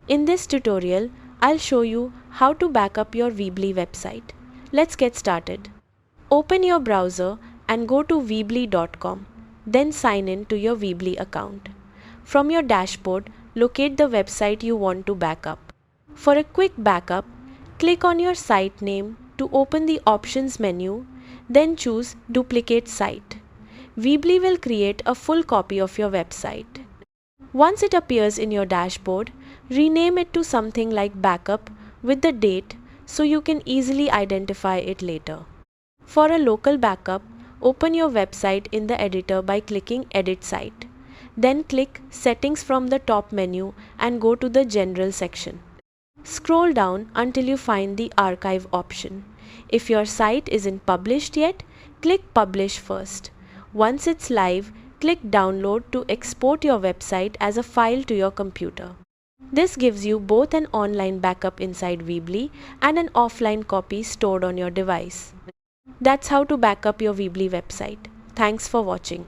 In this tutorial, I'll show you how to back up your Weebly website. Let's get started. Open your browser and go to weebly.com. Then sign in to your Weebly account. From your dashboard, locate the website you want to back up. For a quick backup, click on your site name to open the Options menu, then choose Duplicate Site. Weebly will create a full copy of your website. Once it appears in your dashboard, rename it to something like Backup with the date so you can easily identify it later. For a local backup, open your website in the editor by clicking Edit Site. Then click Settings from the top menu and go to the General section. Scroll down until you find the Archive option. If your site isn't published yet, click Publish first. Once it's live, click Download to export your website as a file to your computer. This gives you both an online backup inside Weebly and an offline copy stored on your device. That's how to back up your Weebly website. Thanks for watching.